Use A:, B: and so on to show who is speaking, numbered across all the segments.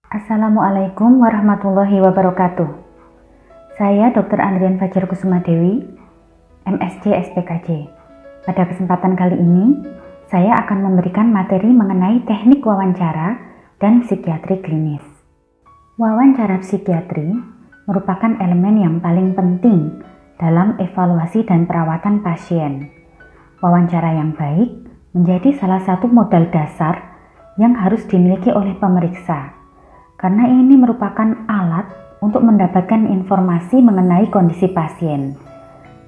A: Assalamualaikum warahmatullahi wabarakatuh. Saya Dr. Andrian Fajar Kusuma Dewi, MSc SPKJ. Pada kesempatan kali ini, saya akan memberikan materi mengenai teknik wawancara dan psikiatri klinis. Wawancara psikiatri merupakan elemen yang paling penting dalam evaluasi dan perawatan pasien. Wawancara yang baik menjadi salah satu modal dasar yang harus dimiliki oleh pemeriksa, karena ini merupakan alat untuk mendapatkan informasi mengenai kondisi pasien.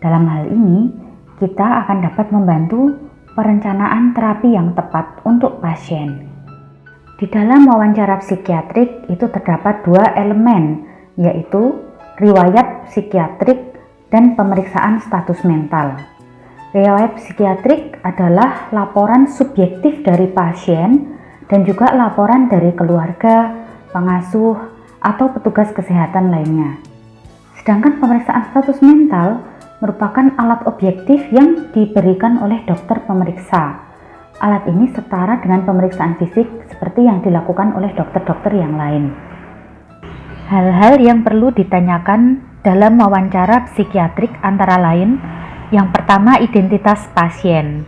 A: Dalam hal ini, kita akan dapat membantu perencanaan terapi yang tepat untuk pasien. Di dalam wawancara psikiatrik itu terdapat dua elemen, yaitu riwayat psikiatrik dan pemeriksaan status mental. Riwayat psikiatrik adalah laporan subjektif dari pasien dan juga laporan dari keluarga, pengasuh, atau petugas kesehatan lainnya. Sedangkan pemeriksaan status mental merupakan alat objektif yang diberikan oleh dokter pemeriksa. Alat ini setara dengan pemeriksaan fisik seperti yang dilakukan oleh dokter-dokter yang lain. Hal-hal yang perlu ditanyakan dalam wawancara psikiatrik antara lain, yang pertama identitas pasien.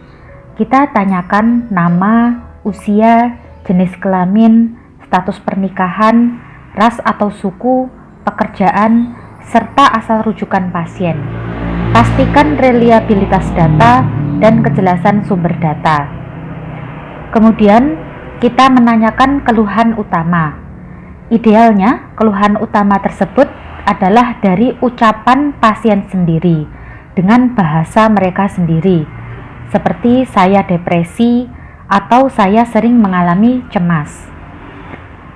A: Kita tanyakan nama, usia, jenis kelamin, status pernikahan, ras atau suku, pekerjaan, serta asal rujukan pasien. Pastikan reliabilitas data dan kejelasan sumber data. Kemudian, kita menanyakan keluhan utama. Idealnya, keluhan utama tersebut adalah dari ucapan pasien sendiri dengan bahasa mereka sendiri, seperti saya depresi atau saya sering mengalami cemas.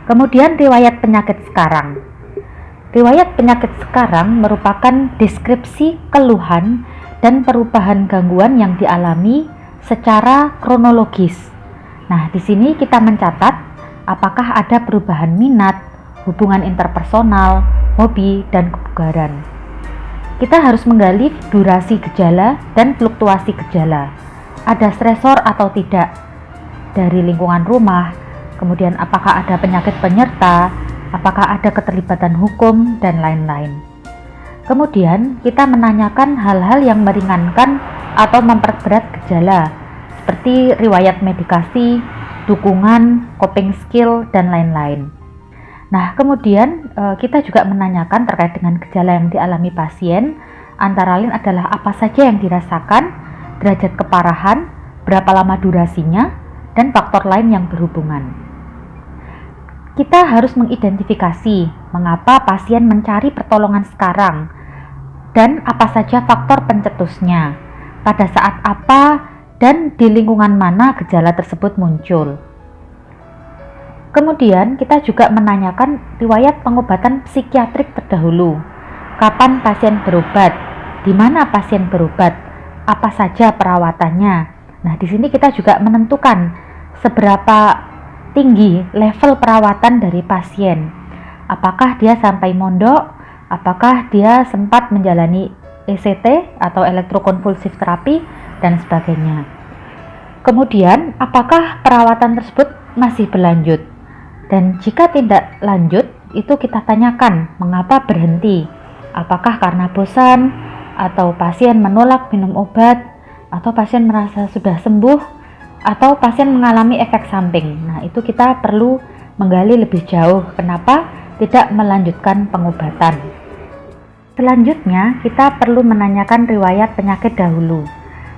A: Kemudian riwayat penyakit sekarang. Riwayat penyakit sekarang merupakan deskripsi keluhan dan perubahan gangguan yang dialami secara kronologis. Nah, di sini kita mencatat apakah ada perubahan minat, hubungan interpersonal, hobi, dan kebugaran. Kita harus menggali durasi gejala dan fluktuasi gejala. Ada stresor atau tidak dari lingkungan rumah, kemudian apakah ada penyakit penyerta, apakah ada keterlibatan hukum, dan lain-lain. Kemudian kita menanyakan hal-hal yang meringankan atau memperberat gejala, seperti riwayat medikasi, dukungan, coping skill, dan lain-lain. Nah, kemudian kita juga menanyakan terkait dengan gejala yang dialami pasien, antara lain adalah apa saja yang dirasakan, derajat keparahan, berapa lama durasinya, dan faktor lain yang berhubungan. Kita harus mengidentifikasi mengapa pasien mencari pertolongan sekarang, dan apa saja faktor pencetusnya, pada saat apa, dan di lingkungan mana gejala tersebut muncul. Kemudian kita juga menanyakan riwayat pengobatan psikiatrik terdahulu. Kapan pasien berobat? Di mana pasien berobat? Apa saja perawatannya? Nah, di sini kita juga menentukan seberapa tinggi level perawatan dari pasien. Apakah dia sampai mondok? Apakah dia sempat menjalani ECT atau elektrokonvulsif terapi dan sebagainya. Kemudian, apakah perawatan tersebut masih berlanjut? Dan jika tidak lanjut, itu kita tanyakan mengapa berhenti. Apakah karena bosan, atau pasien menolak minum obat, atau pasien merasa sudah sembuh, atau pasien mengalami efek samping. Nah, itu kita perlu menggali lebih jauh kenapa tidak melanjutkan pengobatan. Selanjutnya, kita perlu menanyakan riwayat penyakit dahulu.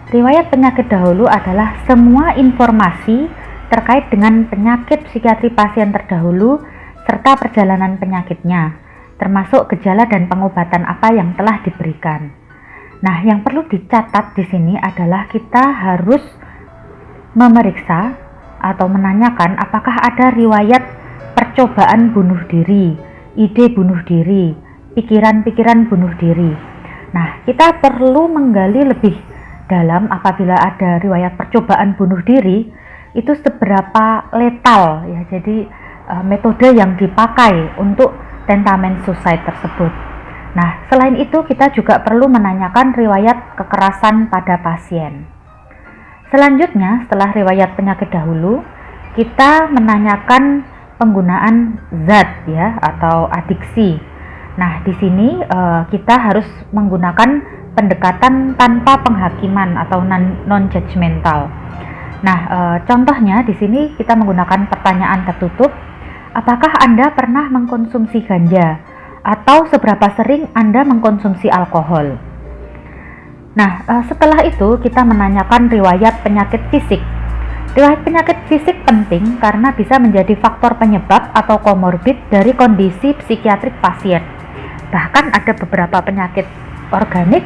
A: Riwayat penyakit dahulu adalah semua informasi terkait dengan penyakit psikiatri pasien terdahulu serta perjalanan penyakitnya, termasuk gejala dan pengobatan apa yang telah diberikan. Nah, yang perlu dicatat di sini adalah kita harus memeriksa atau menanyakan apakah ada riwayat percobaan bunuh diri, ide bunuh diri, pikiran-pikiran bunuh diri. Nah, kita perlu menggali lebih dalam apabila ada riwayat percobaan bunuh diri, itu seberapa letal ya. Jadi metode yang dipakai untuk tentamen suicide tersebut. Nah, selain itu kita juga perlu menanyakan riwayat kekerasan pada pasien. Selanjutnya, setelah riwayat penyakit dahulu, kita menanyakan penggunaan zat ya atau adiksi. Nah, di sini kita harus menggunakan pendekatan tanpa penghakiman atau non-judgmental. Nah, contohnya di sini kita menggunakan pertanyaan tertutup. Apakah Anda pernah mengkonsumsi ganja? Atau seberapa sering Anda mengkonsumsi alkohol? Nah, setelah itu kita menanyakan riwayat penyakit fisik. Riwayat penyakit fisik penting karena bisa menjadi faktor penyebab atau komorbid dari kondisi psikiatrik pasien. Bahkan ada beberapa penyakit organik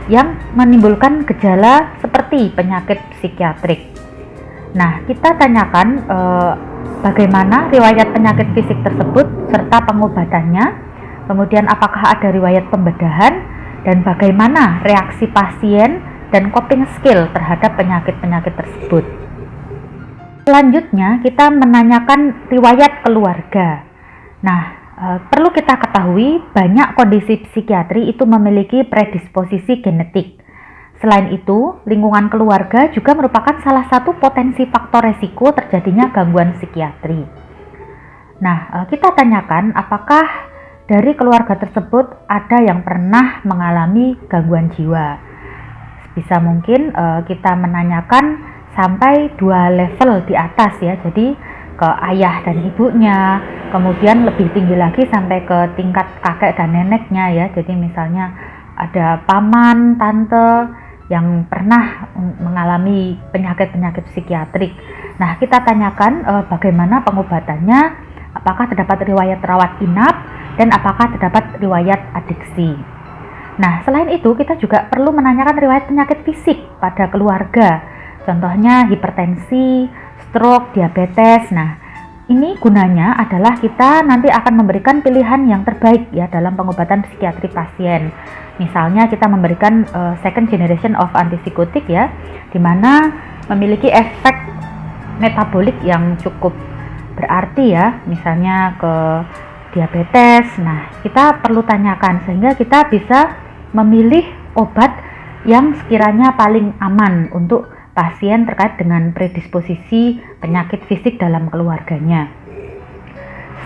A: yang menimbulkan gejala seperti penyakit psikiatrik. Nah, kita tanyakan bagaimana riwayat penyakit fisik tersebut serta pengobatannya, kemudian apakah ada riwayat pembedahan, dan bagaimana reaksi pasien dan coping skill terhadap penyakit-penyakit tersebut. Selanjutnya, kita menanyakan riwayat keluarga. Nah, perlu kita ketahui banyak kondisi psikiatri itu memiliki predisposisi genetik. Selain itu, lingkungan keluarga juga merupakan salah satu potensi faktor resiko terjadinya gangguan psikiatri. Nah, kita tanyakan apakah dari keluarga tersebut ada yang pernah mengalami gangguan jiwa. Bisa mungkin kita menanyakan sampai 2 level di atas ya, jadi ke ayah dan ibunya, kemudian lebih tinggi lagi sampai ke tingkat kakek dan neneknya ya. Jadi misalnya ada paman, tante yang pernah mengalami penyakit-penyakit psikiatrik. Nah, kita tanyakan bagaimana pengobatannya, apakah terdapat riwayat rawat inap, dan apakah terdapat riwayat adiksi. Nah, selain itu kita juga perlu menanyakan riwayat penyakit fisik pada keluarga. Contohnya hipertensi, stroke, diabetes. Nah, ini gunanya adalah kita nanti akan memberikan pilihan yang terbaik ya dalam pengobatan psikiatri pasien. Misalnya kita memberikan second generation of antipsikotik ya, di mana memiliki efek metabolik yang cukup berarti ya, misalnya ke diabetes. Nah, kita perlu tanyakan sehingga kita bisa memilih obat yang sekiranya paling aman untuk pasien terkait dengan predisposisi penyakit fisik dalam keluarganya.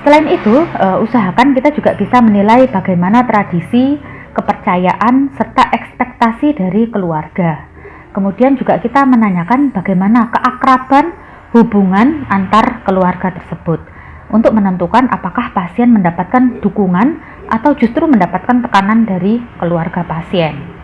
A: Selain itu, usahakan kita juga bisa menilai bagaimana tradisi, kepercayaan, serta ekspektasi dari keluarga. Kemudian juga kita menanyakan bagaimana keakraban hubungan antar keluarga tersebut untuk menentukan apakah pasien mendapatkan dukungan atau justru mendapatkan tekanan dari keluarga pasien.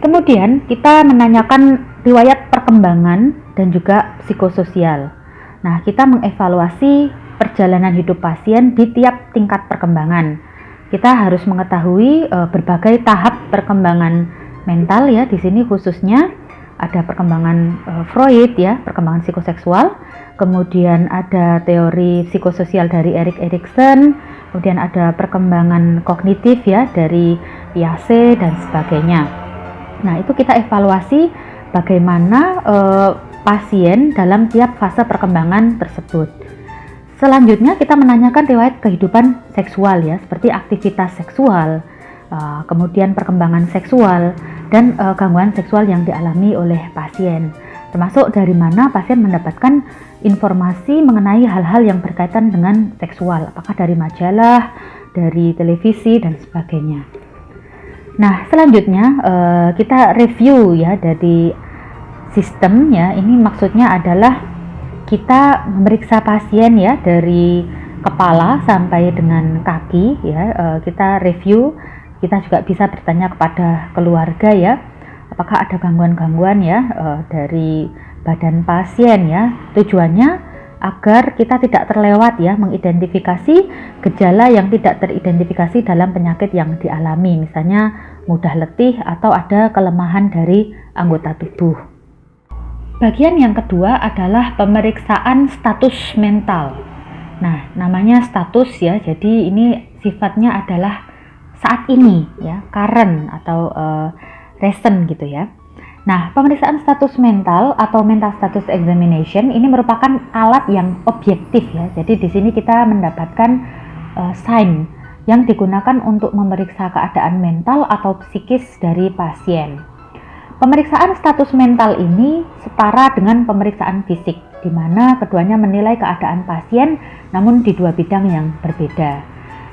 A: Kemudian kita menanyakan riwayat perkembangan dan juga psikososial. Nah, kita mengevaluasi perjalanan hidup pasien di tiap tingkat perkembangan. Kita harus mengetahui berbagai tahap perkembangan mental ya. Di sini khususnya ada perkembangan Freud ya, perkembangan psikoseksual. Kemudian ada teori psikososial dari Erik Erikson. Kemudian ada perkembangan kognitif ya dari Piaget dan sebagainya. Nah, itu kita evaluasi bagaimana pasien dalam tiap fase perkembangan tersebut. Selanjutnya kita menanyakan riwayat kehidupan seksual ya, seperti aktivitas seksual, kemudian perkembangan seksual, dan gangguan seksual yang dialami oleh pasien. Termasuk dari mana pasien mendapatkan informasi mengenai hal-hal yang berkaitan dengan seksual, apakah dari majalah, dari televisi, dan sebagainya. Nah, selanjutnya kita review ya dari sistem ya. Ini maksudnya adalah kita memeriksa pasien ya dari kepala sampai dengan kaki ya. Kita review, kita juga bisa bertanya kepada keluarga ya, apakah ada gangguan-gangguan ya dari badan pasien ya. Tujuannya agar kita tidak terlewat ya mengidentifikasi gejala yang tidak teridentifikasi dalam penyakit yang dialami, misalnya mudah letih atau ada kelemahan dari anggota tubuh. Bagian yang kedua adalah pemeriksaan status mental. Nah, namanya status ya, jadi ini sifatnya adalah saat ini ya, current atau recent gitu ya. Nah, pemeriksaan status mental atau mental status examination ini merupakan alat yang objektif ya. Jadi di sini kita mendapatkan sign yang digunakan untuk memeriksa keadaan mental atau psikis dari pasien. Pemeriksaan status mental ini setara dengan pemeriksaan fisik, di mana keduanya menilai keadaan pasien namun di dua bidang yang berbeda.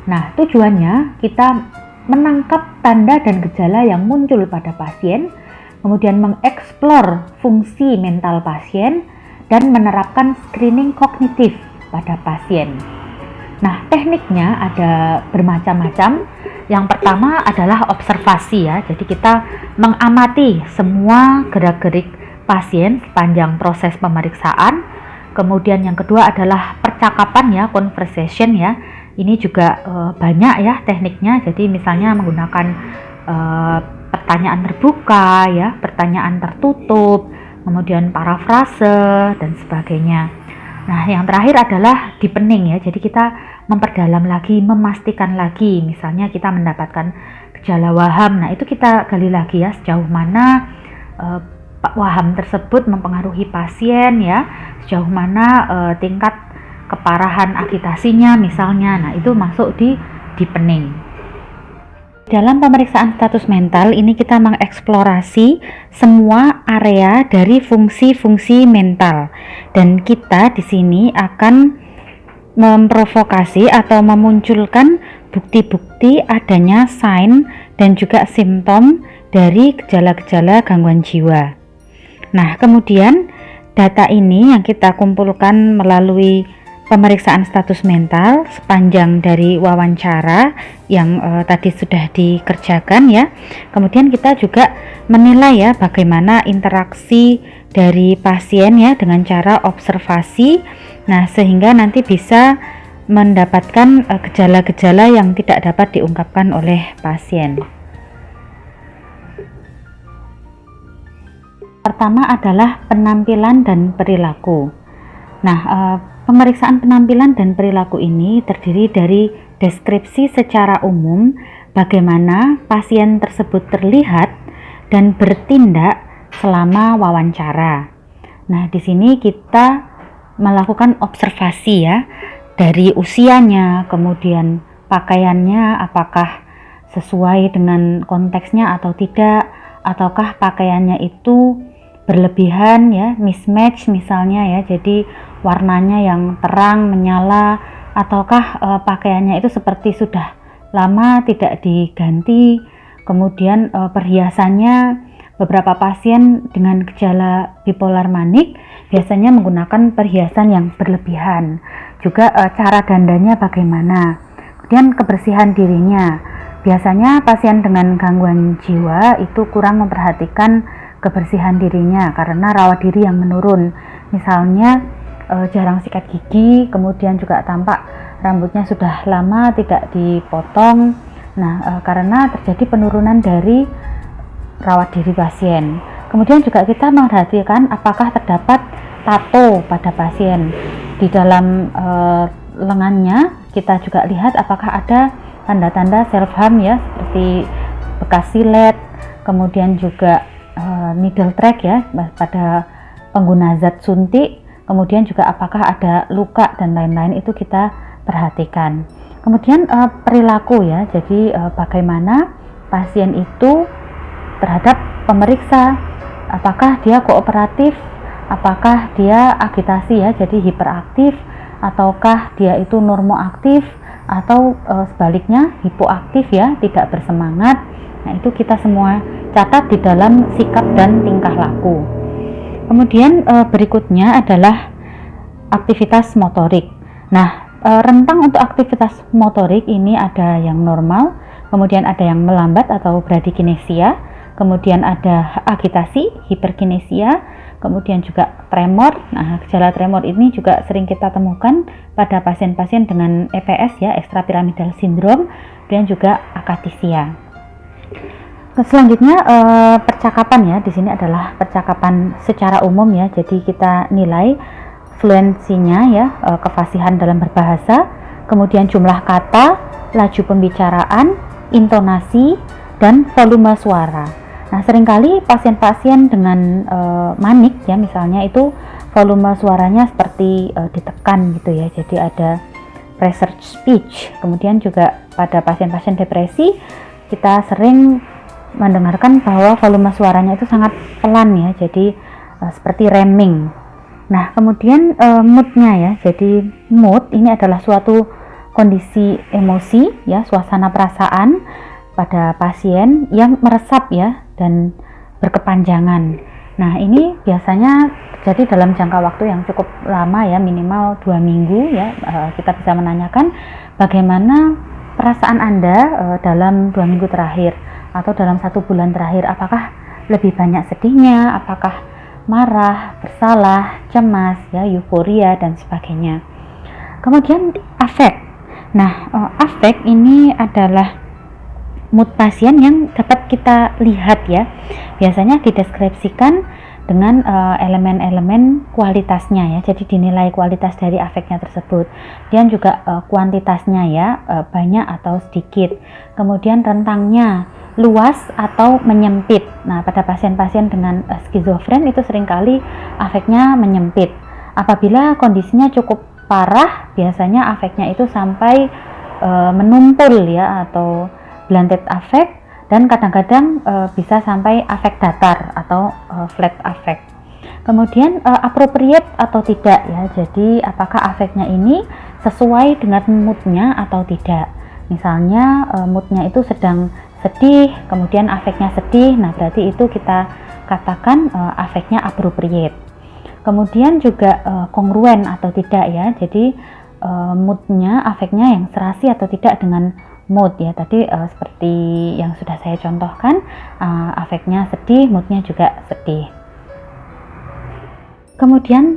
A: Nah, tujuannya kita menangkap tanda dan gejala yang muncul pada pasien, kemudian mengeksplor fungsi mental pasien, dan menerapkan screening kognitif pada pasien. Nah, tekniknya ada bermacam-macam. Yang pertama adalah observasi ya. Jadi kita mengamati semua gerak-gerik pasien sepanjang proses pemeriksaan. Kemudian yang kedua adalah percakapan ya, conversation ya. Ini juga banyak ya tekniknya. Jadi misalnya menggunakan pertanyaan terbuka ya, pertanyaan tertutup, kemudian parafrase dan sebagainya. Nah, yang terakhir adalah deepening ya. Jadi kita memperdalam lagi, memastikan lagi. Misalnya kita mendapatkan gejala waham. Nah, itu kita gali lagi ya, sejauh mana waham tersebut mempengaruhi pasien ya, sejauh mana tingkat keparahan agitasinya misalnya. Nah, itu masuk di deepening. Dalam pemeriksaan status mental ini kita mengeksplorasi semua area dari fungsi-fungsi mental, dan kita di sini akan memprovokasi atau memunculkan bukti-bukti adanya sign dan juga simptom dari gejala-gejala gangguan jiwa. Nah, kemudian data ini yang kita kumpulkan melalui pemeriksaan status mental sepanjang dari wawancara yang tadi sudah dikerjakan ya. Kemudian kita juga menilai ya bagaimana interaksi dari pasien ya dengan cara observasi. Nah, sehingga nanti bisa mendapatkan gejala-gejala yang tidak dapat diungkapkan oleh pasien. Pertama adalah penampilan dan perilaku. Nah, pemeriksaan penampilan dan perilaku ini terdiri dari deskripsi secara umum bagaimana pasien tersebut terlihat dan bertindak selama wawancara. Nah, di sini kita melakukan observasi ya, dari usianya, kemudian pakaiannya apakah sesuai dengan konteksnya atau tidak, ataukah pakaiannya itu berlebihan ya, mismatch misalnya ya, jadi warnanya yang terang menyala, ataukah pakaiannya itu seperti sudah lama tidak diganti. Kemudian perhiasannya, beberapa pasien dengan gejala bipolar manik biasanya menggunakan perhiasan yang berlebihan. Juga cara dandanya bagaimana, kemudian kebersihan dirinya. Biasanya pasien dengan gangguan jiwa itu kurang memperhatikan kebersihan dirinya karena rawat diri yang menurun. Misalnya jarang sikat gigi, kemudian juga tampak rambutnya sudah lama tidak dipotong. Nah, karena terjadi penurunan dari rawat diri pasien. Kemudian juga kita memperhatikan apakah terdapat tato pada pasien. Di dalam lengannya kita juga lihat apakah ada tanda-tanda self harm ya, seperti bekas silet, kemudian juga needle track ya pada pengguna zat suntik. Kemudian juga apakah ada luka dan lain-lain, itu kita perhatikan. Kemudian perilaku ya, jadi bagaimana pasien itu terhadap pemeriksa, apakah dia kooperatif, apakah dia agitasi ya, jadi hiperaktif, ataukah dia itu normoaktif, atau sebaliknya hipoaktif ya, tidak bersemangat. Nah, itu kita semua catat di dalam sikap dan tingkah laku. Kemudian berikutnya adalah aktivitas motorik. Nah, rentang untuk aktivitas motorik ini ada yang normal, kemudian ada yang melambat atau bradykinesia, kemudian ada agitasi, hiperkinesia, kemudian juga tremor. Nah, gejala tremor ini juga sering kita temukan pada pasien-pasien dengan EPS ya, extrapiramidal syndrome, dan juga akatisia. Selanjutnya percakapan ya, di sini adalah percakapan secara umum ya, jadi kita nilai fluensinya ya, kefasihan dalam berbahasa, kemudian jumlah kata, laju pembicaraan, intonasi, dan volume suara. Nah, seringkali pasien-pasien dengan manik ya misalnya itu volume suaranya seperti ditekan gitu ya, jadi ada pressured speech. Kemudian juga pada pasien-pasien depresi kita sering mendengarkan bahwa volume suaranya itu sangat pelan ya, jadi seperti remming. Nah, kemudian moodnya ya, jadi mood ini adalah suatu kondisi emosi ya, suasana perasaan pada pasien yang meresap ya dan berkepanjangan. Nah, ini biasanya terjadi dalam jangka waktu yang cukup lama ya, minimal 2 minggu ya. Kita bisa menanyakan bagaimana perasaan Anda dalam 2 minggu terakhir atau dalam 1 bulan terakhir. Apakah lebih banyak sedihnya, apakah marah, bersalah, cemas, ya, euforia dan sebagainya. Kemudian afek. Nah, afek ini adalah mood pasien yang dapat kita lihat ya. Biasanya dideskripsikan dengan elemen-elemen kualitasnya ya. Jadi dinilai kualitas dari afeknya tersebut. Dan juga kuantitasnya ya, banyak atau sedikit. Kemudian rentangnya luas atau menyempit. Nah, pada pasien-pasien dengan skizofren itu seringkali afeknya menyempit. Apabila kondisinya cukup parah, biasanya afeknya itu sampai menumpul ya, atau blunted affect, dan kadang-kadang bisa sampai afek datar atau flat affect. Kemudian appropriate atau tidak ya, jadi apakah afeknya ini sesuai dengan moodnya atau tidak. Misalnya moodnya itu sedang sedih, kemudian afeknya sedih, nah berarti itu kita katakan afeknya appropriate. Kemudian juga kongruen atau tidak ya, jadi moodnya, afeknya yang serasi atau tidak dengan mood ya. Tadi seperti yang sudah saya contohkan, afeknya sedih, moodnya juga sedih. Kemudian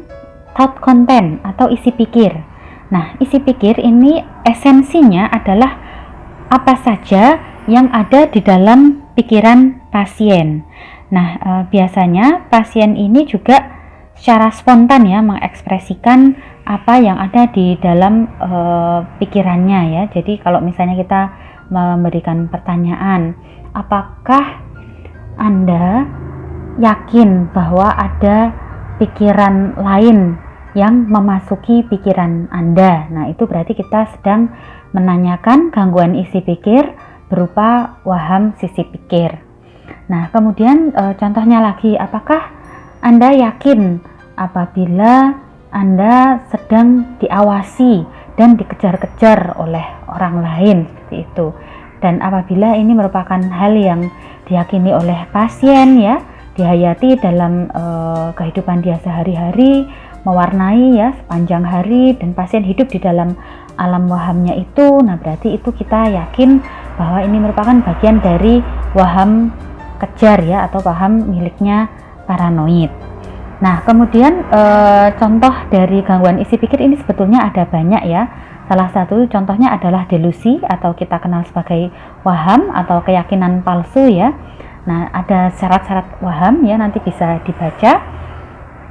A: thought content atau isi pikir. Nah, isi pikir ini esensinya adalah apa saja yang ada di dalam pikiran pasien. Nah, biasanya pasien ini juga secara spontan ya mengekspresikan apa yang ada di dalam pikirannya ya. Jadi kalau misalnya kita memberikan pertanyaan, apakah Anda yakin bahwa ada pikiran lain yang memasuki pikiran Anda? Nah, itu berarti kita sedang menanyakan gangguan isi pikir berupa waham sisi pikir. Nah, kemudian contohnya lagi, apakah Anda yakin apabila Anda sedang diawasi dan dikejar-kejar oleh orang lain, seperti itu. Dan apabila ini merupakan hal yang diyakini oleh pasien ya, dihayati dalam kehidupan dia sehari-hari, mewarnai ya sepanjang hari, dan pasien hidup di dalam alam wahamnya itu, nah berarti itu kita yakin bahwa ini merupakan bagian dari waham kejar ya, atau waham miliknya paranoid. Nah, kemudian contoh dari gangguan isi pikir ini sebetulnya ada banyak ya. Salah satu contohnya adalah delusi atau kita kenal sebagai waham atau keyakinan palsu ya. Nah, ada syarat-syarat waham ya, nanti bisa dibaca.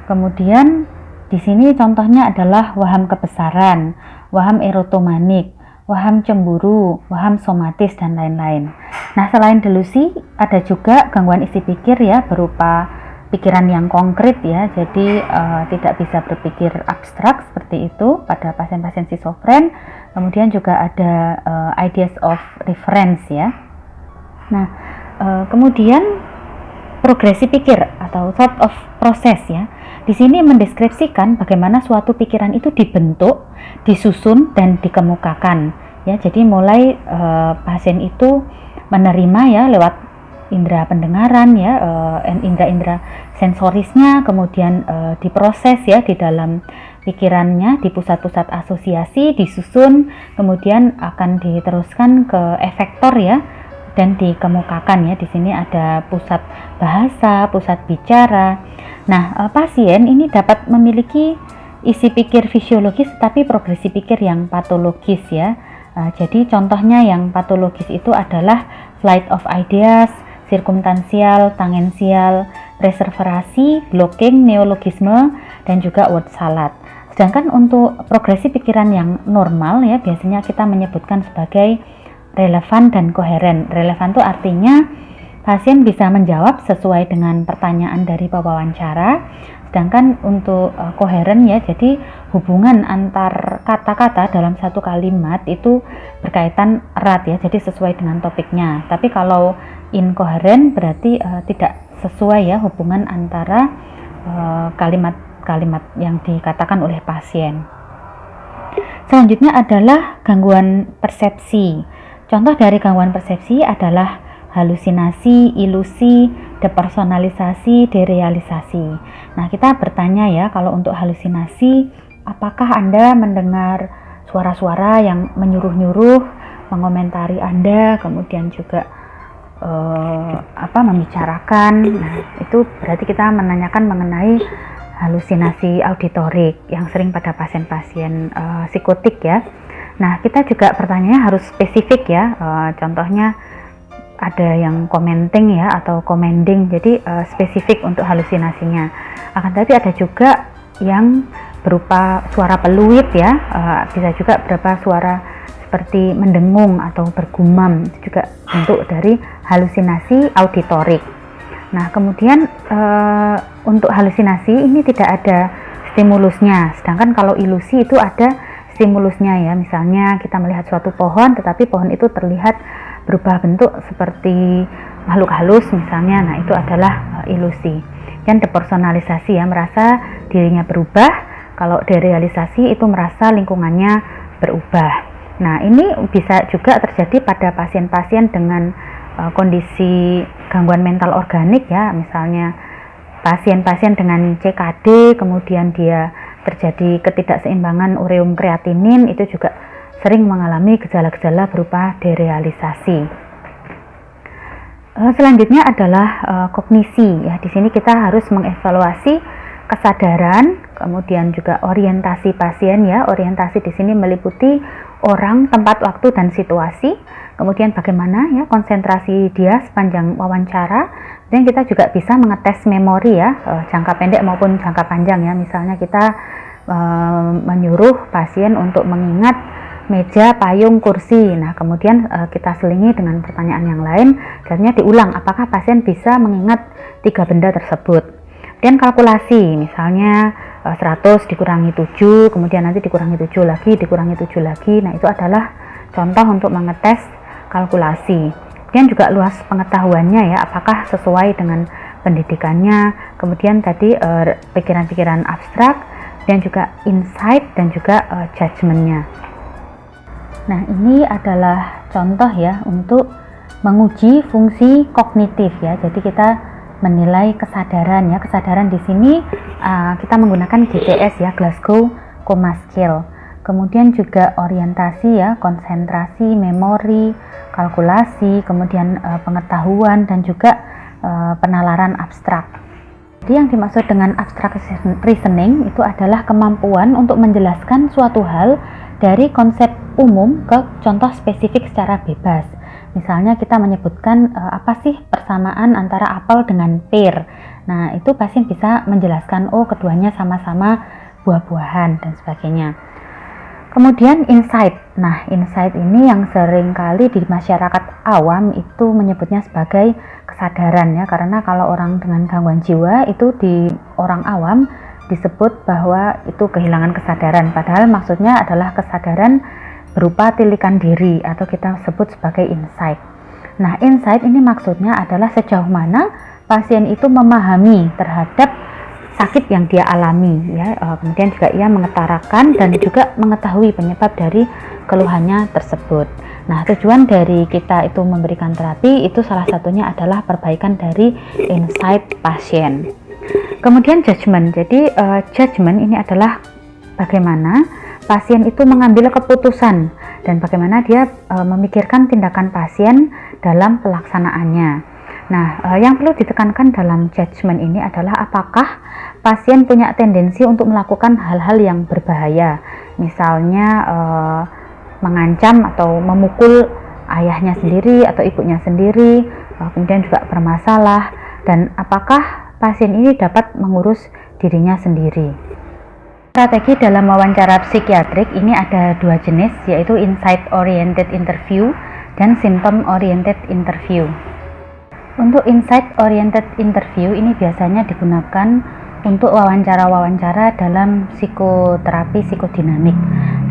A: Kemudian di sini contohnya adalah waham kebesaran, waham erotomanik, waham cemburu, waham somatis, dan lain-lain. Nah, selain delusi, ada juga gangguan isi pikir ya, berupa pikiran yang konkret ya, jadi tidak bisa berpikir abstrak seperti itu pada pasien-pasien skizofren. Kemudian juga ada ideas of reference ya. Nah, kemudian progresi pikir atau thought of process ya. Di sini mendeskripsikan bagaimana suatu pikiran itu dibentuk, disusun, dan dikemukakan ya. Jadi mulai pasien itu menerima ya lewat indera pendengaran ya, indera-indera sensorisnya, kemudian diproses ya di dalam pikirannya, di pusat-pusat asosiasi, disusun, kemudian akan diteruskan ke efektor ya, dan dikemukakan ya. Di sini ada pusat bahasa, pusat bicara. Nah, pasien ini dapat memiliki isi pikir fisiologis tapi progresi pikir yang patologis ya. Jadi contohnya yang patologis itu adalah flight of ideas, sirkumstansial, tangensial, preserverasi, blocking, neologisme, dan juga word salad. Sedangkan untuk progresi pikiran yang normal ya, biasanya kita menyebutkan sebagai relevan dan koheren. Relevan itu artinya pasien bisa menjawab sesuai dengan pertanyaan dari pewawancara, sedangkan untuk koheren ya, jadi hubungan antar kata-kata dalam satu kalimat itu berkaitan erat ya, jadi sesuai dengan topiknya. Tapi kalau inkoheren berarti tidak sesuai ya hubungan antara kalimat-kalimat yang dikatakan oleh pasien. Selanjutnya adalah gangguan persepsi. Contoh dari gangguan persepsi adalah halusinasi, ilusi, depersonalisasi, derealisasi. Nah, kita bertanya ya, kalau untuk halusinasi, apakah Anda mendengar suara-suara yang menyuruh-nyuruh, mengomentari Anda, kemudian juga membicarakan. Nah, itu berarti kita menanyakan mengenai halusinasi auditorik yang sering pada pasien-pasien psikotik ya. Nah, kita juga pertanyaannya harus spesifik ya. Contohnya ada yang commenting ya atau commending, jadi spesifik untuk halusinasinya. Akan tetapi ada juga yang berupa suara peluit ya, bisa juga berupa suara seperti mendengung atau bergumam, itu juga bentuk dari halusinasi auditorik. Nah, kemudian untuk halusinasi ini tidak ada stimulusnya, sedangkan kalau ilusi itu ada stimulusnya ya. Misalnya kita melihat suatu pohon, tetapi pohon itu terlihat berubah bentuk seperti makhluk halus misalnya, nah itu adalah ilusi. Dan depersonalisasi ya, merasa dirinya berubah. Kalau derealisasi itu merasa lingkungannya berubah. Nah, ini bisa juga terjadi pada pasien-pasien dengan kondisi gangguan mental organik ya, misalnya pasien-pasien dengan CKD, kemudian dia terjadi ketidakseimbangan ureum kreatinin, itu juga sering mengalami gejala-gejala berupa derealisasi. Selanjutnya adalah kognisi ya. Di sini kita harus mengevaluasi kesadaran, kemudian juga orientasi pasien ya. Orientasi di sini meliputi orang, tempat, waktu, dan situasi. Kemudian bagaimana ya konsentrasi dia sepanjang wawancara. Dan kita juga bisa mengetes memori ya, jangka pendek maupun jangka panjang ya. Misalnya kita menyuruh pasien untuk mengingat meja, payung, kursi. Nah, kemudian kita selingi dengan pertanyaan yang lain. Selanjutnya diulang apakah pasien bisa mengingat 3 benda tersebut. Dan kalkulasi, misalnya 100 dikurangi 7, kemudian nanti dikurangi 7 lagi, dikurangi 7 lagi. Nah, itu adalah contoh untuk mengetes kalkulasi. Kemudian juga luas pengetahuannya ya, apakah sesuai dengan pendidikannya. Kemudian tadi pikiran-pikiran abstrak, dan juga insight, dan juga judgement-nya. Nah, ini adalah contoh ya untuk menguji fungsi kognitif ya. Jadi kita menilai kesadaran ya. Kesadaran di sini kita menggunakan GCS ya, Glasgow Coma Scale. Kemudian juga orientasi ya, konsentrasi, memori, kalkulasi, kemudian pengetahuan, dan juga penalaran abstrak. Jadi yang dimaksud dengan abstract reasoning itu adalah kemampuan untuk menjelaskan suatu hal dari konsep umum ke contoh spesifik secara bebas. Misalnya kita menyebutkan apa sih persamaan antara apel dengan pir. Nah, itu pasien bisa menjelaskan, oh keduanya sama-sama buah-buahan dan sebagainya. Kemudian insight. Nah, insight ini yang sering kali di masyarakat awam itu menyebutnya sebagai kesadaran ya, karena kalau orang dengan gangguan jiwa itu di orang awam disebut bahwa itu kehilangan kesadaran, padahal maksudnya adalah kesadaran berupa tilikan diri atau kita sebut sebagai insight. Nah, insight ini maksudnya adalah sejauh mana pasien itu memahami terhadap sakit yang dia alami ya, kemudian juga ia mengutarakan dan juga mengetahui penyebab dari keluhannya tersebut. Nah, tujuan dari kita itu memberikan terapi itu salah satunya adalah perbaikan dari insight pasien. Kemudian judgement. Jadi judgement ini adalah bagaimana pasien itu mengambil keputusan dan bagaimana dia memikirkan tindakan pasien dalam pelaksanaannya. Nah, yang perlu ditekankan dalam judgement ini adalah apakah pasien punya tendensi untuk melakukan hal-hal yang berbahaya, misalnya mengancam atau memukul ayahnya sendiri atau ibunya sendiri, kemudian juga bermasalah, dan apakah pasien ini dapat mengurus dirinya sendiri. Strategi dalam wawancara psikiatrik ini ada 2 jenis, yaitu insight oriented interview dan symptom oriented interview. Untuk insight oriented interview ini biasanya digunakan untuk wawancara-wawancara dalam psikoterapi psikodinamik.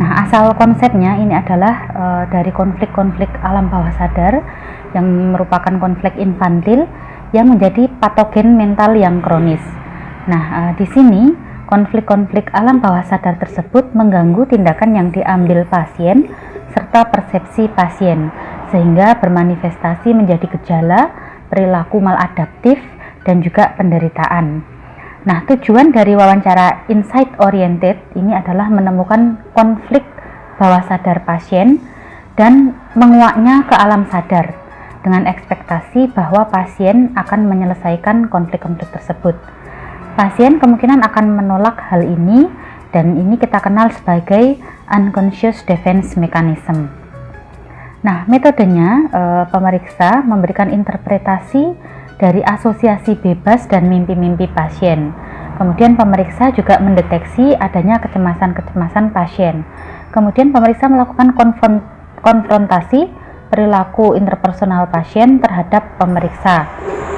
A: Nah, asal konsepnya ini adalah dari konflik-konflik alam bawah sadar yang merupakan konflik infantil yang menjadi patogen mental yang kronis. Nah, di sini konflik-konflik alam bawah sadar tersebut mengganggu tindakan yang diambil pasien serta persepsi pasien, sehingga bermanifestasi menjadi gejala, perilaku maladaptif, dan juga penderitaan. Nah, tujuan dari wawancara insight oriented ini adalah menemukan konflik bawah sadar pasien dan menguaknya ke alam sadar dengan ekspektasi bahwa pasien akan menyelesaikan konflik-konflik tersebut. Pasien kemungkinan akan menolak hal ini, dan ini kita kenal sebagai unconscious defense mechanism. Nah, metodenya pemeriksa memberikan interpretasi dari asosiasi bebas dan mimpi-mimpi pasien. Kemudian pemeriksa juga mendeteksi adanya kecemasan-kecemasan pasien. Kemudian pemeriksa melakukan konfrontasi perilaku interpersonal pasien terhadap pemeriksa.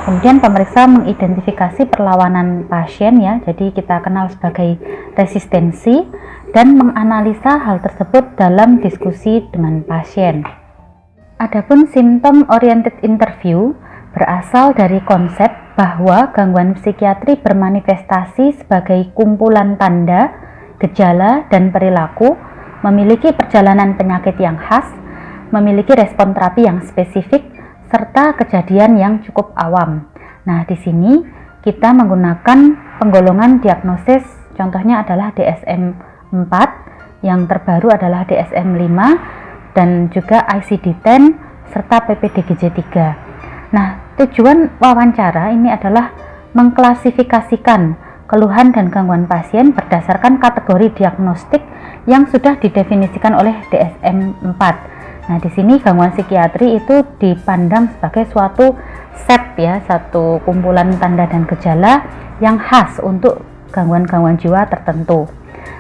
A: Kemudian pemeriksa mengidentifikasi perlawanan pasien ya, jadi kita kenal sebagai resistensi, dan menganalisa hal tersebut dalam diskusi dengan pasien. Adapun symptom oriented interview berasal dari konsep bahwa gangguan psikiatri bermanifestasi sebagai kumpulan tanda, gejala, dan perilaku, memiliki perjalanan penyakit yang khas, memiliki respon terapi yang spesifik, serta kejadian yang cukup awam. Nah, di sini kita menggunakan penggolongan diagnosis, contohnya adalah DSM-4, yang terbaru adalah DSM-5, dan juga ICD-10, serta PPDGJ-3. Nah, tujuan wawancara ini adalah mengklasifikasikan keluhan dan gangguan pasien berdasarkan kategori diagnostik yang sudah didefinisikan oleh DSM-4. Nah, di sini gangguan psikiatri itu dipandang sebagai suatu set ya, satu kumpulan tanda dan gejala yang khas untuk gangguan-gangguan jiwa tertentu.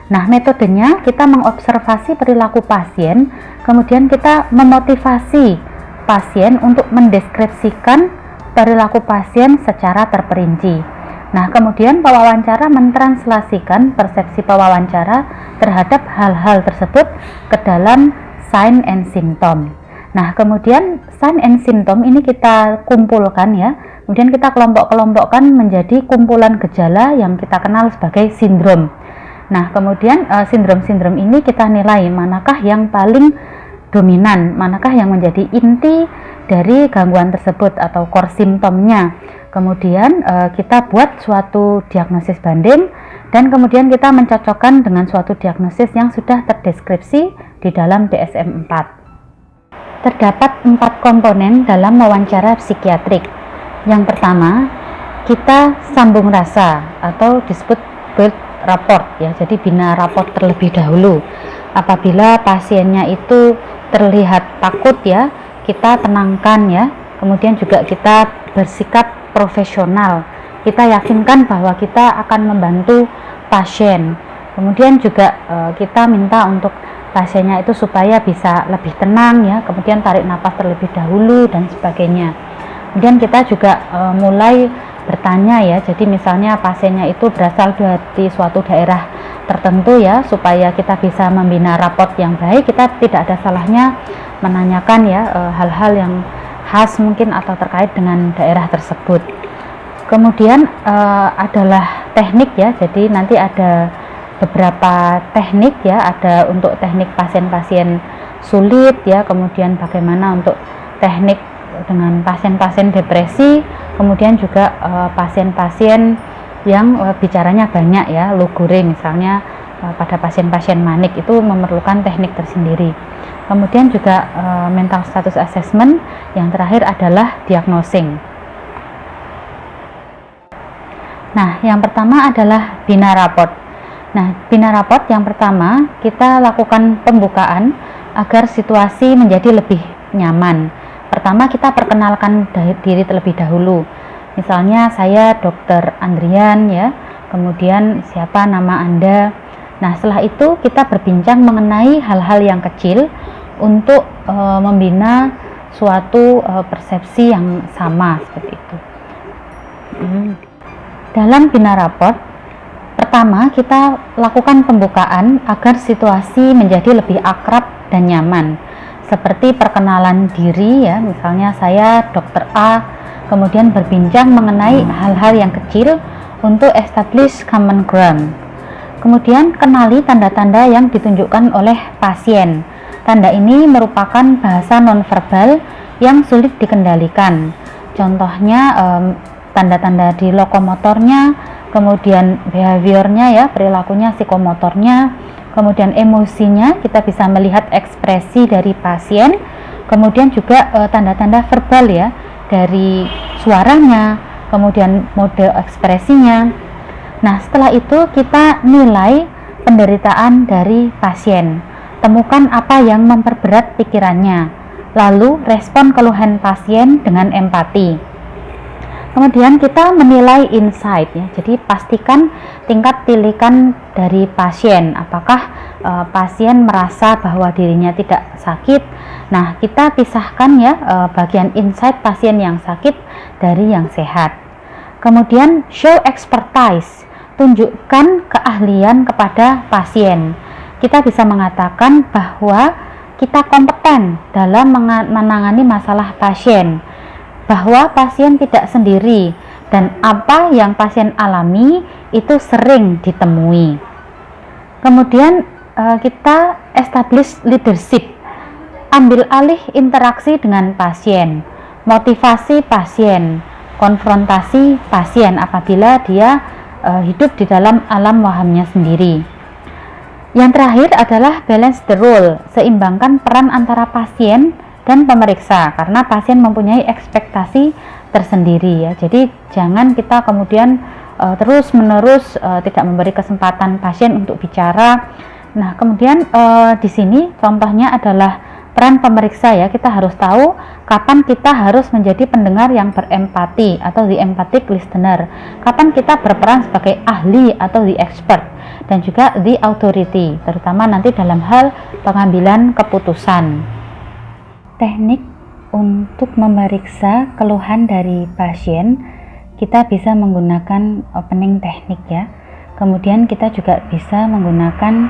A: Nah, metodenya kita mengobservasi perilaku pasien, kemudian kita memotivasi pasien untuk mendeskripsikan perilaku pasien secara terperinci. Nah, kemudian pewawancara mentranslasikan persepsi pewawancara terhadap hal-hal tersebut ke dalam sign and symptom. Nah, kemudian sign and symptom ini kita kumpulkan ya, kemudian kita kelompok-kelompokkan menjadi kumpulan gejala yang kita kenal sebagai sindrom. Nah, kemudian sindrom-sindrom ini kita nilai manakah yang paling dominan, manakah yang menjadi inti dari gangguan tersebut atau core symptomnya. Kemudian kita buat suatu diagnosis banding, dan kemudian kita mencocokkan dengan suatu diagnosis yang sudah terdeskripsi di dalam DSM-4. Terdapat 4 komponen dalam wawancara psikiatrik. Yang pertama, kita sambung rasa atau disebut build rapport ya. Jadi bina rapport terlebih dahulu. Apabila pasiennya itu terlihat takut ya, kita tenangkan ya. Kemudian juga kita bersikap profesional. Kita yakinkan bahwa kita akan membantu pasien. Kemudian juga kita minta untuk pasiennya itu supaya bisa lebih tenang ya, kemudian tarik nafas terlebih dahulu dan sebagainya. Kemudian kita juga mulai bertanya ya, jadi misalnya pasiennya itu berasal dari suatu daerah tertentu ya, supaya kita bisa membina raport yang baik, kita tidak ada salahnya menanyakan ya hal-hal yang khas mungkin atau terkait dengan daerah tersebut. Kemudian adalah teknik ya, jadi nanti ada beberapa teknik ya, ada untuk teknik pasien-pasien sulit ya, kemudian bagaimana untuk teknik dengan pasien-pasien depresi, kemudian juga pasien-pasien yang bicaranya banyak ya, logore misalnya, pada pasien-pasien manik itu memerlukan teknik tersendiri. Kemudian juga mental status assessment, yang terakhir adalah diagnosing. Nah, yang pertama adalah bina rapport. Nah, bina rapport yang pertama kita lakukan pembukaan agar situasi menjadi lebih nyaman. Pertama kita perkenalkan diri terlebih dahulu. Misalnya saya Dr. Andrian ya, kemudian siapa nama Anda. Nah, setelah itu kita berbincang mengenai hal-hal yang kecil untuk membina suatu persepsi yang sama seperti itu. Dalam bina rapport, pertama kita lakukan pembukaan agar situasi menjadi lebih akrab dan nyaman. seperti perkenalan diri ya, misalnya saya Dr. A, kemudian berbincang mengenai hal-hal yang kecil untuk establish common ground. Kemudian kenali tanda-tanda yang ditunjukkan oleh pasien. Tanda ini merupakan bahasa nonverbal yang sulit dikendalikan. Contohnya tanda-tanda di lokomotornya, kemudian behaviornya ya, perilakunya, psikomotornya, kemudian emosinya, kita bisa melihat ekspresi dari pasien, kemudian juga tanda-tanda verbal ya, dari suaranya, kemudian mode ekspresinya. Nah, setelah itu kita nilai penderitaan dari pasien. Temukan apa yang memperberat pikirannya. Lalu respon keluhan pasien dengan empati. Kemudian kita menilai insight ya. Jadi pastikan tingkat tilikan dari pasien. Apakah pasien merasa bahwa dirinya tidak sakit? Nah, kita pisahkan ya bagian insight pasien yang sakit dari yang sehat. Kemudian show expertise. Tunjukkan keahlian kepada pasien. Kita bisa mengatakan bahwa kita kompeten dalam menangani masalah pasien, bahwa pasien tidak sendiri dan apa yang pasien alami itu sering ditemui. Kemudian kita establish leadership, ambil alih interaksi dengan pasien, motivasi pasien, konfrontasi pasien apabila dia hidup di dalam alam wahamnya sendiri. Yang terakhir adalah balance the role, seimbangkan peran antara pasien dan pemeriksa, karena pasien mempunyai ekspektasi tersendiri ya. Jadi jangan kita kemudian terus menerus tidak memberi kesempatan pasien untuk bicara. Nah, kemudian di sini contohnya adalah peran pemeriksa ya. Kita harus tahu kapan kita harus menjadi pendengar yang berempati atau the empathic listener, kapan kita berperan sebagai ahli atau the expert, dan juga the authority, terutama nanti dalam hal pengambilan keputusan. Teknik untuk memeriksa keluhan dari pasien, kita bisa menggunakan opening teknik ya. Kemudian kita juga bisa menggunakan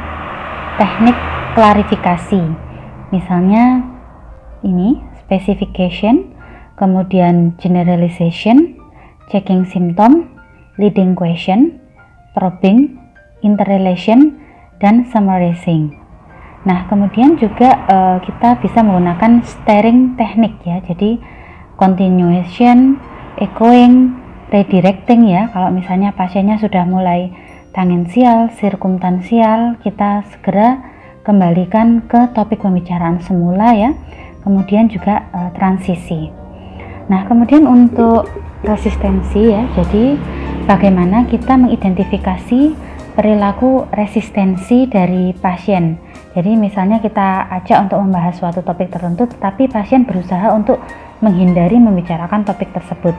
A: teknik klarifikasi. Misalnya ini specification, kemudian generalization, checking symptom, leading question, probing, interrelation, dan summarizing. Nah, kemudian juga kita bisa menggunakan steering teknik ya. Jadi continuation, echoing, redirecting ya. Kalau misalnya pasiennya sudah mulai tangensial, sirkumtansial, kita segera kembalikan ke topik pembicaraan semula ya. Kemudian juga transisi. Nah, kemudian untuk resistensi ya. Jadi bagaimana kita mengidentifikasi perilaku resistensi dari pasien. Jadi misalnya kita ajak untuk membahas suatu topik tertentu, tetapi pasien berusaha untuk menghindari membicarakan topik tersebut.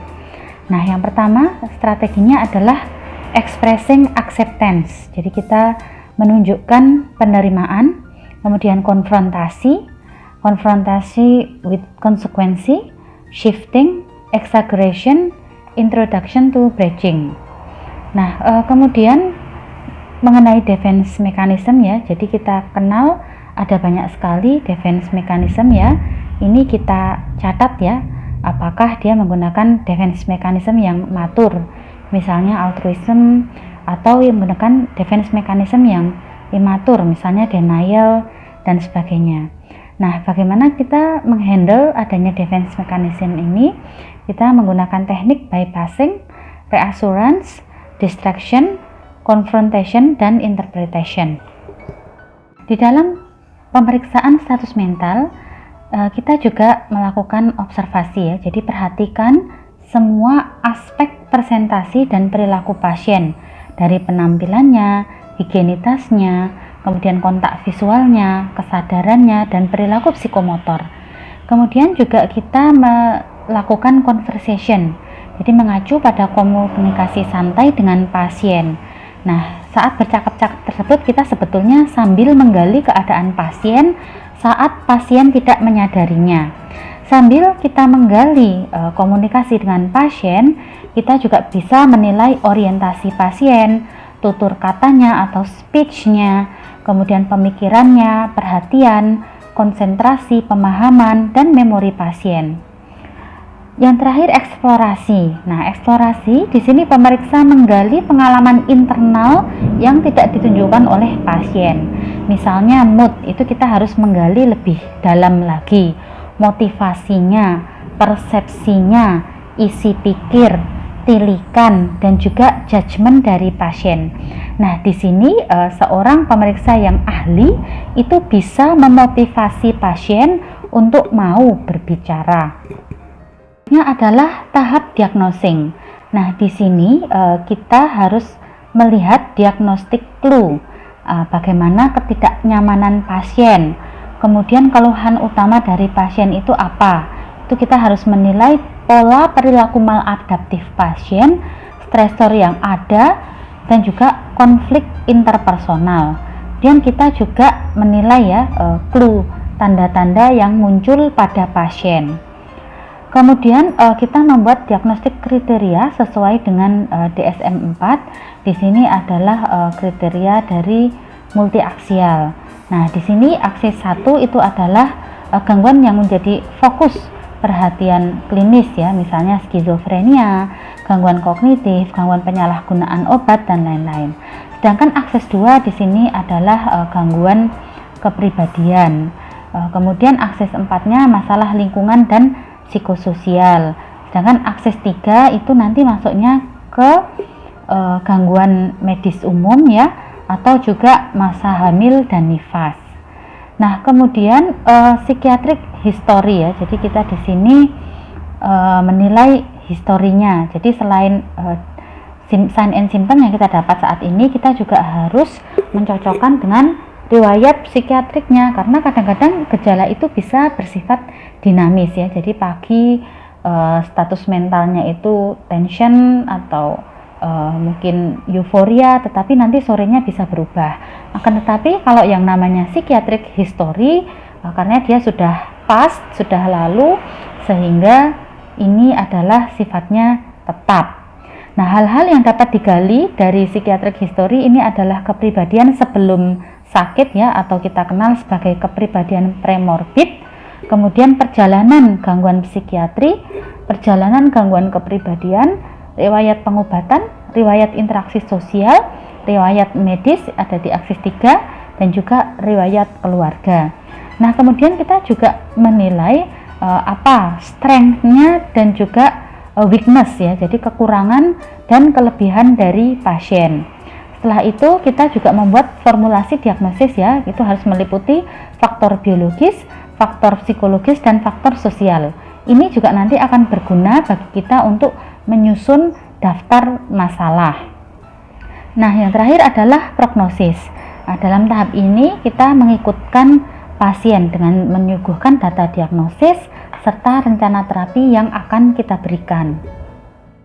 A: Nah, yang pertama strateginya adalah expressing acceptance. Jadi kita menunjukkan penerimaan, kemudian konfrontasi with konsekuensi, shifting, exaggeration, introduction to bridging. Nah, kemudian mengenai defense mechanism ya, jadi kita kenal ada banyak sekali defense mechanism ya. Ini kita catat ya, apakah dia menggunakan defense mechanism yang matur, misalnya altruism, atau yang menggunakan defense mechanism yang imatur, misalnya denial dan sebagainya. Nah, bagaimana kita menghandle adanya defense mechanism ini? Kita menggunakan teknik bypassing, reassurance, distraction, confrontation, dan interpretation. Di dalam pemeriksaan status mental, kita juga melakukan observasi ya. Jadi perhatikan semua aspek presentasi dan perilaku pasien, dari penampilannya, higienitasnya, kemudian kontak visualnya, kesadarannya, dan perilaku psikomotor. Kemudian juga kita melakukan conversation, jadi mengacu pada komunikasi santai dengan pasien. Nah, saat bercakap-cakap tersebut kita sebetulnya sambil menggali keadaan pasien saat pasien tidak menyadarinya. Sambil kita menggali komunikasi dengan pasien, kita juga bisa menilai orientasi pasien, tutur katanya atau speech-nya, kemudian pemikirannya, perhatian, konsentrasi, pemahaman, dan memori pasien. Yang terakhir, eksplorasi. Nah, eksplorasi di sini pemeriksa menggali pengalaman internal yang tidak ditunjukkan oleh pasien. Misalnya mood, itu kita harus menggali lebih dalam lagi. Motivasinya, persepsinya, isi pikir, tilikan, dan juga judgement dari pasien. Nah, di sini seorang pemeriksa yang ahli itu bisa memotivasi pasien untuk mau berbicara. Ini adalah tahap diagnosing. Nah, di sini kita harus melihat diagnostik clue, bagaimana ketidaknyamanan pasien, kemudian keluhan utama dari pasien itu apa. Itu kita harus menilai pola perilaku maladaptif pasien, stresor yang ada, dan juga konflik interpersonal. Dan kita juga menilai clue, tanda-tanda yang muncul pada pasien. Kemudian kita membuat diagnostik kriteria sesuai dengan DSM-4. Di sini adalah kriteria dari multiaksial. Nah, di sini aksi 1 itu adalah gangguan yang menjadi fokus perhatian klinis ya, misalnya skizofrenia, gangguan kognitif, gangguan penyalahgunaan obat, dan lain-lain. Sedangkan akses 2 di sini adalah gangguan kepribadian. Kemudian akses 4-nya masalah lingkungan dan psikososial. Sedangkan akses 3 itu nanti masuknya ke gangguan medis umum ya, atau juga masa hamil dan nifas. Nah, kemudian psikiatrik history ya. Jadi kita di sini menilai historinya. Jadi selain sign and symptom yang kita dapat saat ini, kita juga harus mencocokkan dengan riwayat psikiatriknya, karena kadang-kadang gejala itu bisa bersifat dinamis ya. Jadi pagi status mentalnya itu tension atau mungkin euforia, tetapi nanti sorenya bisa berubah. Akan tetapi kalau yang namanya psikiatrik history, karena dia sudah past, sudah lalu, sehingga ini adalah sifatnya tetap. Nah, hal-hal yang dapat digali dari psikiatrik history ini adalah kepribadian sebelum sakit ya, atau kita kenal sebagai kepribadian premorbid, kemudian perjalanan gangguan psikiatri, perjalanan gangguan kepribadian, riwayat pengobatan, riwayat interaksi sosial, riwayat medis ada di aksis 3, dan juga riwayat keluarga. Nah, kemudian kita juga menilai apa strength-nya dan juga weakness ya, jadi kekurangan dan kelebihan dari pasien. Setelah itu kita juga membuat formulasi diagnosis ya, itu harus meliputi faktor biologis, faktor psikologis, dan faktor sosial. Ini juga nanti akan berguna bagi kita untuk menyusun daftar masalah. Nah, yang terakhir adalah prognosis. Nah, dalam tahap ini kita mengikutkan pasien dengan menyuguhkan data diagnosis serta rencana terapi yang akan kita berikan.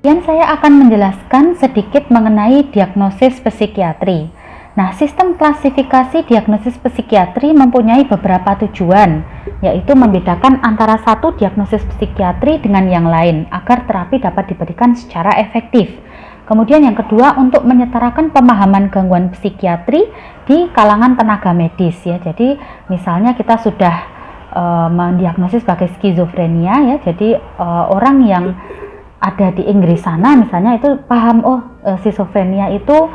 A: Kemudian saya akan menjelaskan sedikit mengenai diagnosis psikiatri. Nah, sistem klasifikasi diagnosis psikiatri mempunyai beberapa tujuan, yaitu membedakan antara satu diagnosis psikiatri dengan yang lain agar terapi dapat diberikan secara efektif. Kemudian yang kedua, untuk menyetarakan pemahaman gangguan psikiatri di kalangan tenaga medis ya. Jadi misalnya kita sudah mendiagnosis sebagai skizofrenia ya. Jadi orang yang ada di Inggris sana misalnya itu paham, skizofrenia itu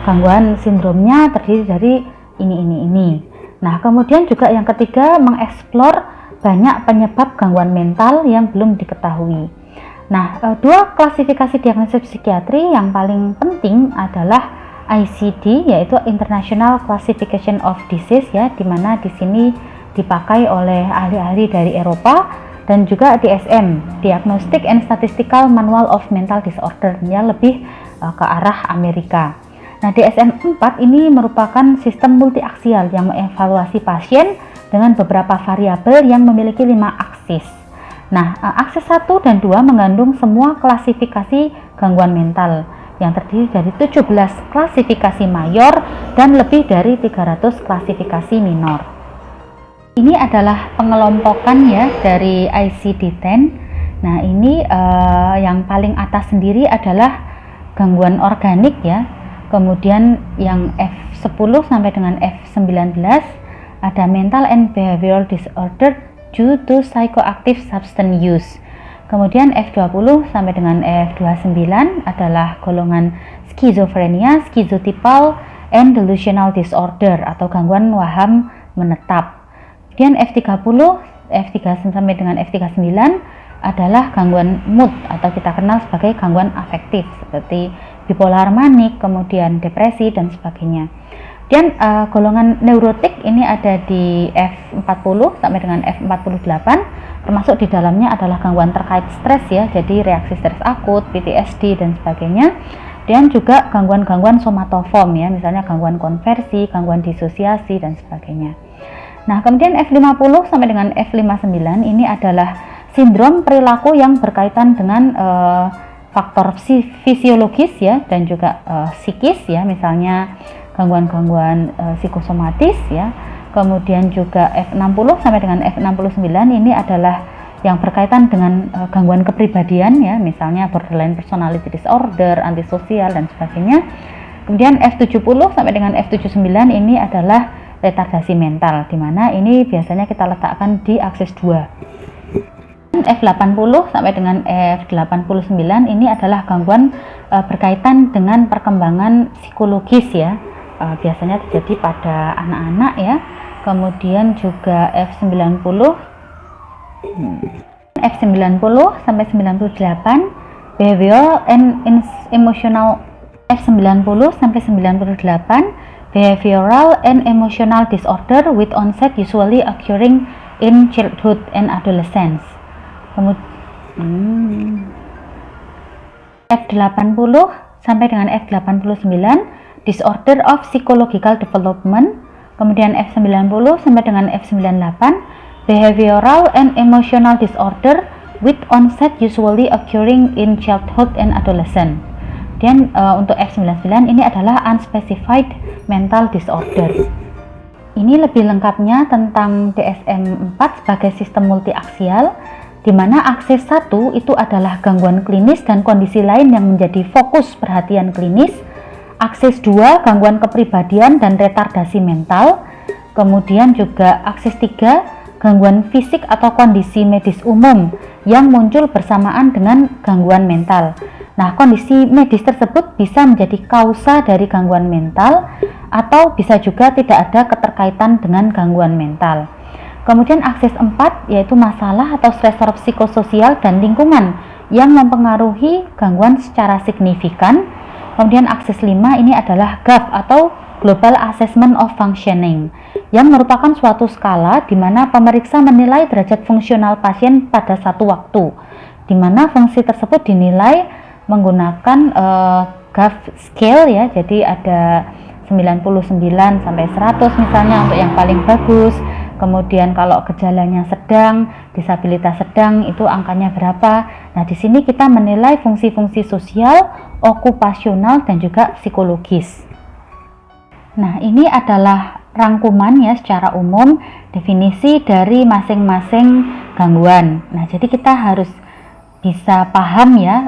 A: gangguan sindromnya terdiri dari ini. Nah, kemudian juga yang ketiga, mengeksplor banyak penyebab gangguan mental yang belum diketahui. Nah, dua klasifikasi diagnosis psikiatri yang paling penting adalah ICD, yaitu International Classification of Disease ya, di mana di sini dipakai oleh ahli-ahli dari Eropa, dan juga DSM, Diagnostic and Statistical Manual of Mental Disorder, ya lebih ke arah Amerika. Nah, DSM-4 ini merupakan sistem multiaksial yang mengevaluasi pasien dengan beberapa variabel yang memiliki 5 aksis. Nah, aksis 1 dan 2 mengandung semua klasifikasi gangguan mental yang terdiri dari 17 klasifikasi mayor dan lebih dari 300 klasifikasi minor. Ini adalah pengelompokan ya dari ICD-10. Nah, ini yang paling atas sendiri adalah gangguan organik ya. Kemudian yang F10 sampai dengan F19 ada mental and behavioral disorder due to psychoactive substance use. Kemudian F20 sampai dengan F29 adalah golongan skizofrenia, schizotypal, and delusional disorder atau gangguan waham menetap. Kemudian F30 sampai dengan F39 adalah gangguan mood atau kita kenal sebagai gangguan afektif seperti bipolar manik, kemudian depresi dan sebagainya. Dan golongan neurotik ini ada di F40 sampai dengan F48, termasuk di dalamnya adalah gangguan terkait stres ya, jadi reaksi stres akut, PTSD dan sebagainya. Dan juga gangguan-gangguan somatoform ya, misalnya gangguan konversi, gangguan disosiasi dan sebagainya. Nah, kemudian F50 sampai dengan F59 ini adalah sindrom perilaku yang berkaitan dengan faktor fisiologis ya dan juga psikis ya, misalnya gangguan-gangguan psikosomatis ya. Kemudian juga F60 sampai dengan F69 ini adalah yang berkaitan dengan gangguan kepribadian ya, misalnya borderline personality disorder, antisosial dan sebagainya. Kemudian F70 sampai dengan F79 ini adalah retardasi mental, di mana ini biasanya kita letakkan di akses 2. F80 sampai dengan F89 ini adalah gangguan berkaitan dengan perkembangan psikologis ya, biasanya terjadi pada anak-anak ya. Kemudian juga F90 sampai 98 behavioral and emotional. F90 sampai 98 behavioral and emotional disorder with onset usually occurring in childhood and adolescence. F80 sampai dengan F89 disorder of psychological development. Kemudian F90 sampai dengan F98 behavioral and emotional disorder with onset usually occurring in childhood and adolescence. Dan untuk F99 ini adalah unspecified mental disorder. Ini lebih lengkapnya tentang DSM-4 sebagai sistem multiaksial, di mana akses 1 itu adalah gangguan klinis dan kondisi lain yang menjadi fokus perhatian klinis. Akses 2 gangguan kepribadian dan retardasi mental. Kemudian juga akses 3 gangguan fisik atau kondisi medis umum yang muncul bersamaan dengan gangguan mental. Nah, kondisi medis tersebut bisa menjadi kausa dari gangguan mental atau bisa juga tidak ada keterkaitan dengan gangguan mental. Kemudian akses 4 yaitu masalah atau stresor psikososial dan lingkungan yang mempengaruhi gangguan secara signifikan. Kemudian akses 5 ini adalah GAF atau Global Assessment of Functioning, yang merupakan suatu skala di mana pemeriksa menilai derajat fungsional pasien pada satu waktu, di mana fungsi tersebut dinilai menggunakan GAF scale ya, jadi ada 99 sampai 100 misalnya untuk yang paling bagus. Kemudian kalau gejalanya sedang, disabilitas sedang, itu angkanya berapa. Nah, di sini kita menilai fungsi-fungsi sosial, okupasional dan juga psikologis. Nah, ini adalah rangkuman ya secara umum definisi dari masing-masing gangguan. Nah, jadi kita harus bisa paham ya,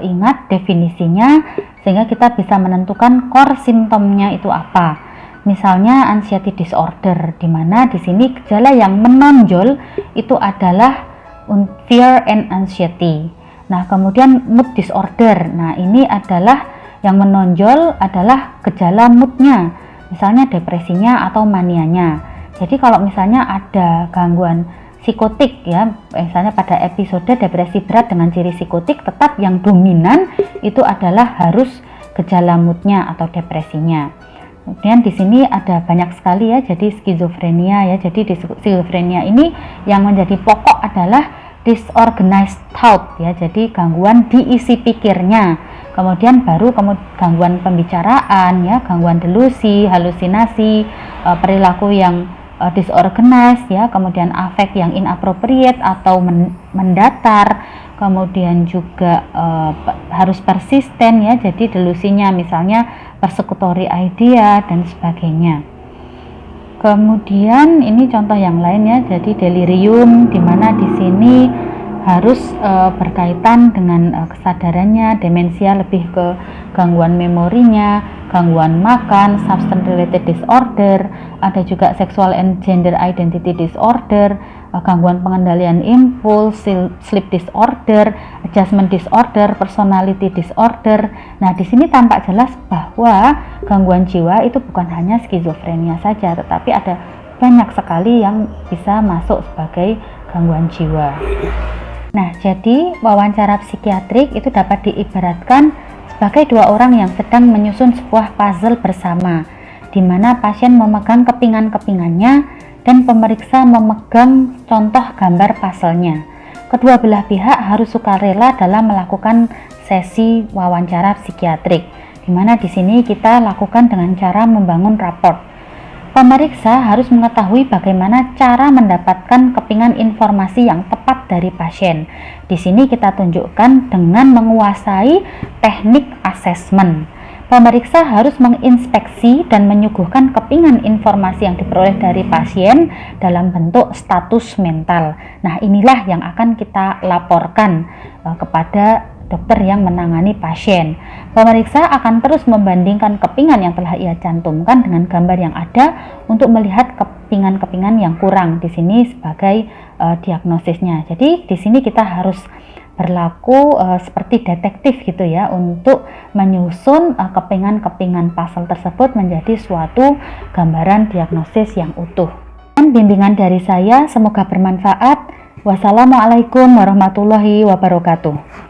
A: ingat definisinya sehingga kita bisa menentukan core simptomnya itu apa. Misalnya anxiety disorder, di mana di sini gejala yang menonjol itu adalah fear and anxiety. Nah, kemudian mood disorder. Nah, ini adalah yang menonjol adalah gejala moodnya, misalnya depresinya atau manianya. Jadi kalau misalnya ada gangguan psikotik ya, misalnya pada episode depresi berat dengan ciri psikotik, tetap yang dominan itu adalah harus gejala moodnya atau depresinya. Kemudian di sini ada banyak sekali ya, jadi skizofrenia ya. Jadi di skizofrenia ini yang menjadi pokok adalah disorganized thought ya, jadi gangguan diisi pikirnya. Kemudian baru gangguan pembicaraan ya, gangguan delusi, halusinasi, perilaku yang disorganized ya, kemudian afek yang inappropriate atau mendatar, kemudian juga harus persisten ya, jadi delusinya misalnya persekutori idea dan sebagainya. Kemudian ini contoh yang lain ya, jadi delirium, di mana di sini harus berkaitan dengan kesadarannya, demensia lebih ke gangguan memorinya, gangguan makan, substance related disorder, ada juga sexual and gender identity disorder, gangguan pengendalian impuls, sleep disorder, adjustment disorder, personality disorder. Nah, di sini tampak jelas bahwa gangguan jiwa itu bukan hanya skizofrenia saja, tetapi ada banyak sekali yang bisa masuk sebagai gangguan jiwa. Nah, jadi wawancara psikiatrik itu dapat diibaratkan sebagai dua orang yang sedang menyusun sebuah puzzle bersama, di mana pasien memegang kepingan-kepingannya dan pemeriksa memegang contoh gambar puzzle-nya. Kedua belah pihak harus sukarela dalam melakukan sesi wawancara psikiatrik, di mana di sini kita lakukan dengan cara membangun raport. Pemeriksa harus mengetahui bagaimana cara mendapatkan kepingan informasi yang tepat dari pasien. Di sini kita tunjukkan dengan menguasai teknik asesmen. Pemeriksa harus menginspeksi dan menyuguhkan kepingan informasi yang diperoleh dari pasien dalam bentuk status mental. Nah, inilah yang akan kita laporkan kepada dokter yang menangani pasien. Pemeriksa akan terus membandingkan kepingan yang telah ia cantumkan dengan gambar yang ada untuk melihat kepingan-kepingan yang kurang. Di sini sebagai diagnosisnya. Jadi di sini kita harus berlaku seperti detektif gitu ya, untuk menyusun kepingan-kepingan puzzle tersebut menjadi suatu gambaran diagnosis yang utuh. Dan bimbingan dari saya semoga bermanfaat. Wassalamualaikum warahmatullahi wabarakatuh.